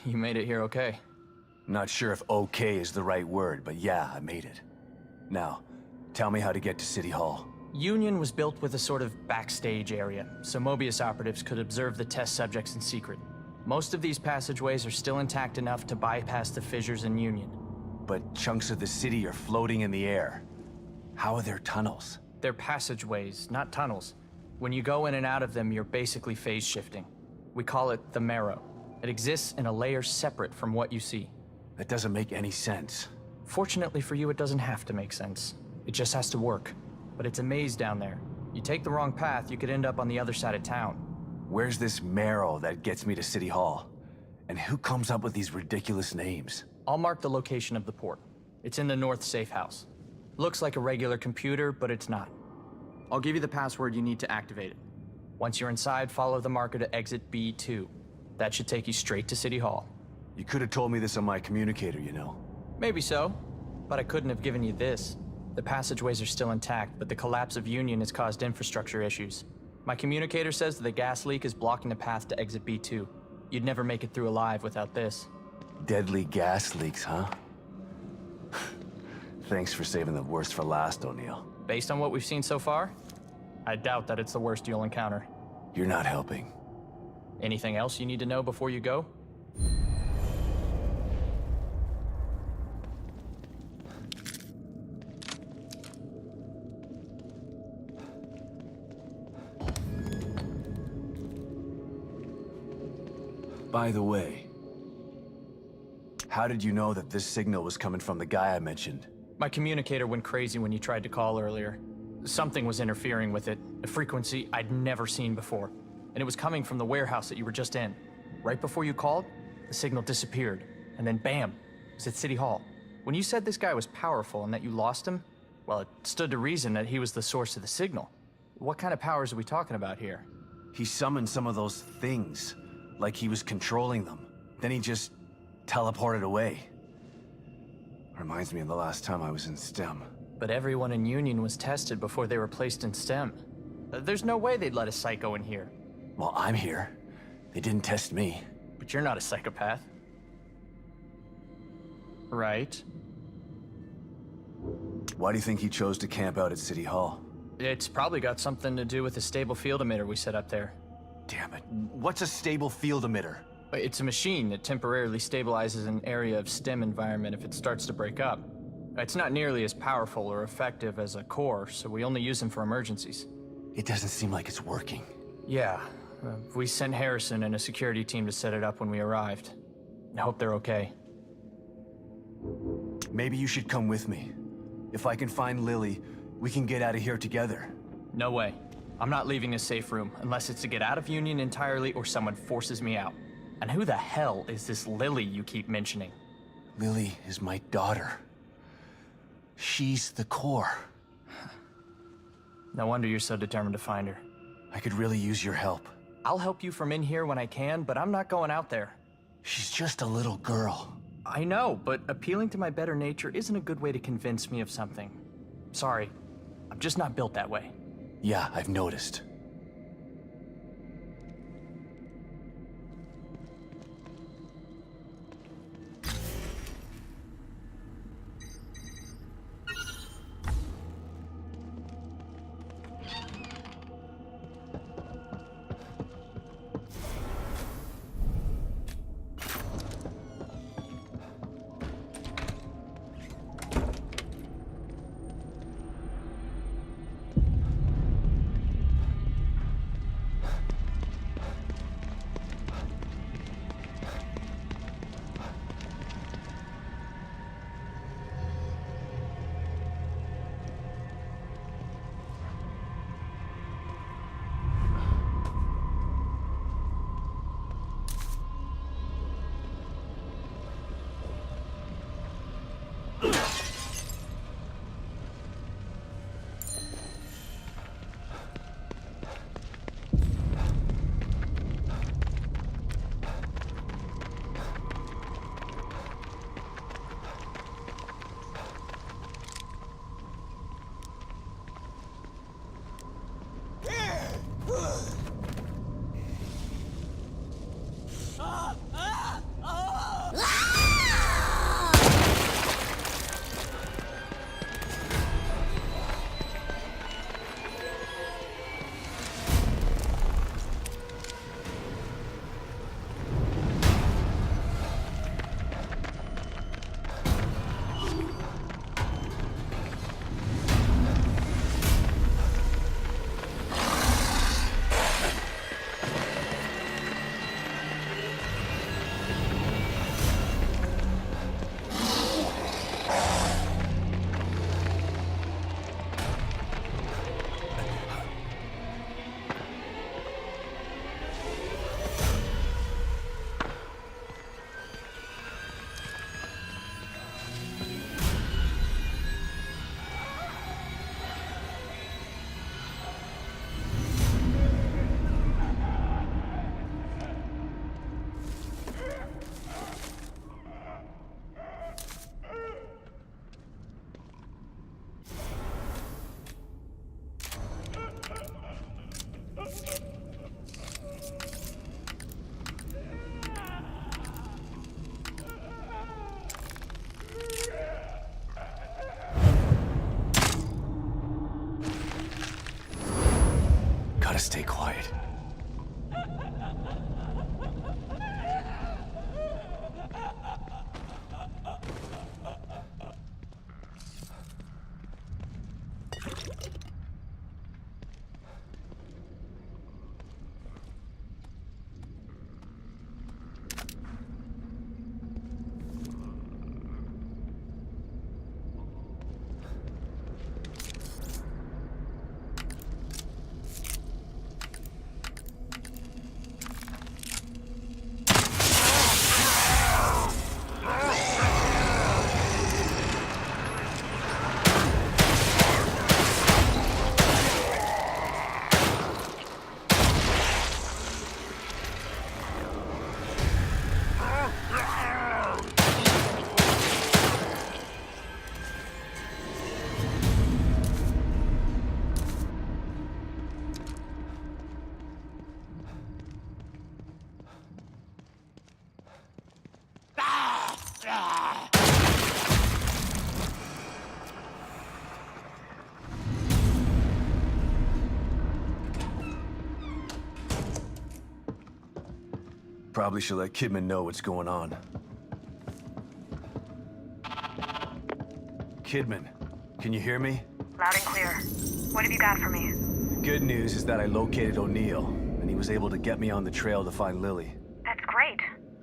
You made it here okay. Not sure if okay is the right word, but yeah, I made it. Now, tell me how to get to City Hall. Union was built with a sort of backstage area, so Mobius operatives could observe the test subjects in secret. Most of these passageways are still intact enough to bypass the fissures in Union. But chunks of the city are floating in the air. How are there tunnels? They're passageways, not tunnels. When you go in and out of them, you're basically phase shifting. We call it the Marrow. It exists in a layer separate from what you see. That doesn't make any sense. Fortunately for you, it doesn't have to make sense. It just has to work. But it's a maze down there. You take the wrong path, you could end up on the other side of town. Where's this Marrow that gets me to City Hall? And who comes up with these ridiculous names? I'll mark the location of the port. It's in the North Safe House. Looks like a regular computer, but it's not. I'll give you the password you need to activate it. Once you're inside, follow the marker to exit B2. That should take you straight to City Hall. You could have told me this on my communicator, you know. Maybe so, but I couldn't have given you this. The passageways are still intact, but the collapse of Union has caused infrastructure issues. My communicator says that the gas leak is blocking the path to exit B2. You'd never make it through alive without this. Deadly gas leaks, huh? Thanks for saving the worst for last, O'Neill. Based on what we've seen so far, I doubt that it's the worst you'll encounter. You're not helping. Anything else you need to know before you go? By the way, how did you know that this signal was coming from the guy I mentioned? My communicator went crazy when you tried to call earlier. Something was interfering with it, a frequency I'd never seen before. And it was coming from the warehouse that you were just in. Right before you called, the signal disappeared. And then bam, it was at City Hall. When you said this guy was powerful and that you lost him, well, it stood to reason that he was the source of the signal. What kind of powers are we talking about here? He summoned some of those things, like he was controlling them. Then he just teleported away. Reminds me of the last time I was in STEM. But everyone in Union was tested before they were placed in STEM. There's no way they'd let a psycho in here. Well, I'm here. They didn't test me. But you're not a psychopath. Right? Why do you think he chose to camp out at City Hall? It's probably got something to do with the stable field emitter we set up there. Damn it. What's a stable field emitter? It's a machine that temporarily stabilizes an area of STEM environment if it starts to break up. It's not nearly as powerful or effective as a core, so we only use them for emergencies. It doesn't seem like it's working. Yeah, we sent Harrison and a security team to set it up when we arrived. I hope they're okay. Maybe you should come with me. If I can find Lily, we can get out of here together. No way. I'm not leaving this safe room unless it's to get out of Union entirely or someone forces me out. And who the hell is this Lily you keep mentioning? Lily is my daughter. She's the core. No wonder you're so determined to find her. I could really use your help. I'll help you from in here when I can, but I'm not going out there. She's just a little girl. I know, but appealing to my better nature isn't a good way to convince me of something. Sorry, I'm just not built that way. Yeah, I've noticed. gotta stay quiet. Probably should let Kidman know what's going on. Kidman, can you hear me? Loud and clear. What have you got for me? The good news is that I located O'Neill, and he was able to get me on the trail to find Lily. That's great.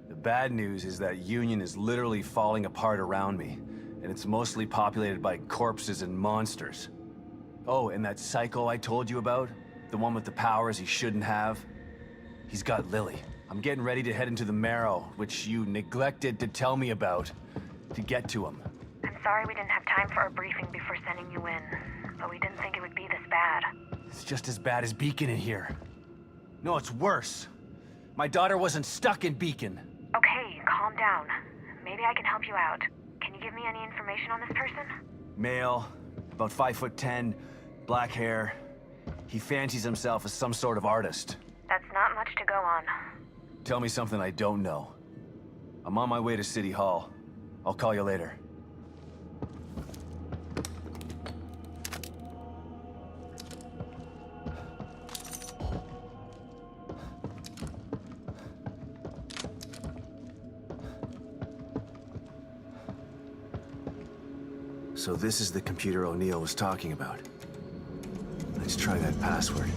The bad news is that Union is literally falling apart around me, and it's mostly populated by corpses and monsters. Oh, and that psycho I told you about? The one with the powers he shouldn't have? He's got Lily. I'm getting ready to head into the Marrow, which you neglected to tell me about, to get to him. I'm sorry we didn't have time for a briefing before sending you in, but we didn't think it would be this bad. It's just as bad as Beacon in here. No, it's worse. My daughter wasn't stuck in Beacon. Okay, calm down. Maybe I can help you out. Can you give me any information on this person? Male, about 5'10", black hair. He fancies himself as some sort of artist. That's not much to go on. Tell me something I don't know. I'm on my way to City Hall. I'll call you later. So this is the computer O'Neill was talking about. Let's try that password.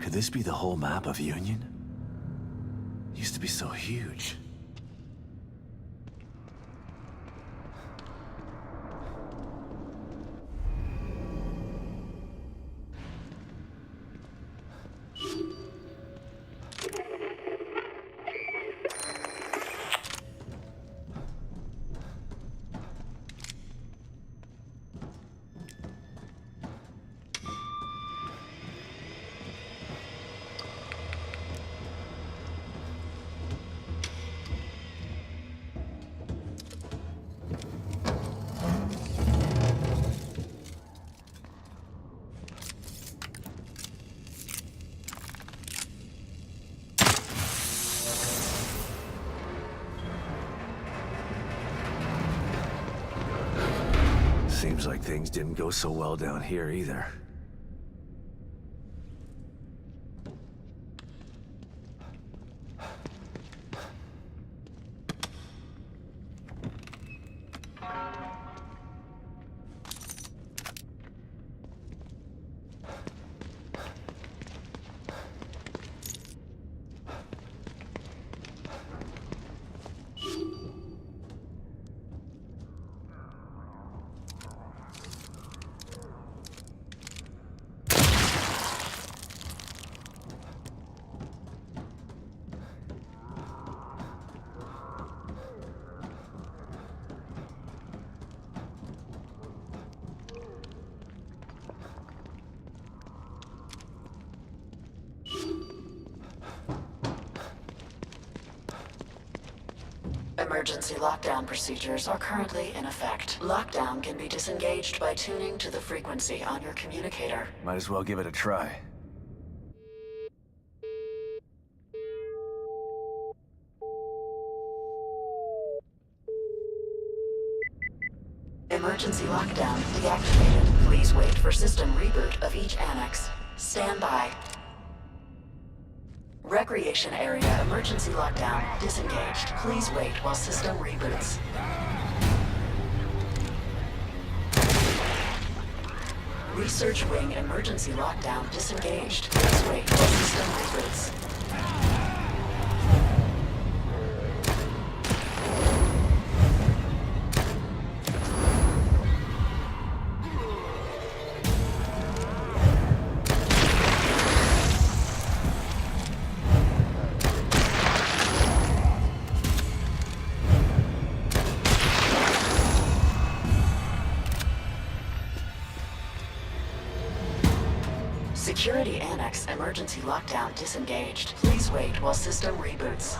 Could this be the whole map of Union? It used to be so huge. Seems like things didn't go so well down here either. Emergency lockdown procedures are currently in effect. Lockdown can be disengaged by tuning to the frequency on your communicator. Might as well give it a try. Emergency lockdown deactivated. Please wait for system reboot of each annex. Stand by. Recreation area emergency lockdown disengaged. Please wait while system reboots. Research wing emergency lockdown disengaged. Please wait while system reboots. Security Annex emergency lockdown disengaged. Please wait while system reboots.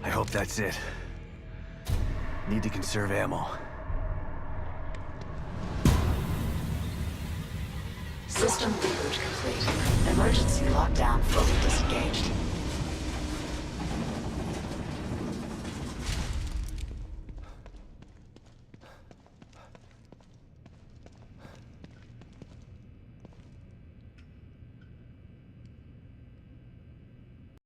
I hope that's it. Need to conserve ammo. System reboot complete. Emergency lockdown fully disengaged.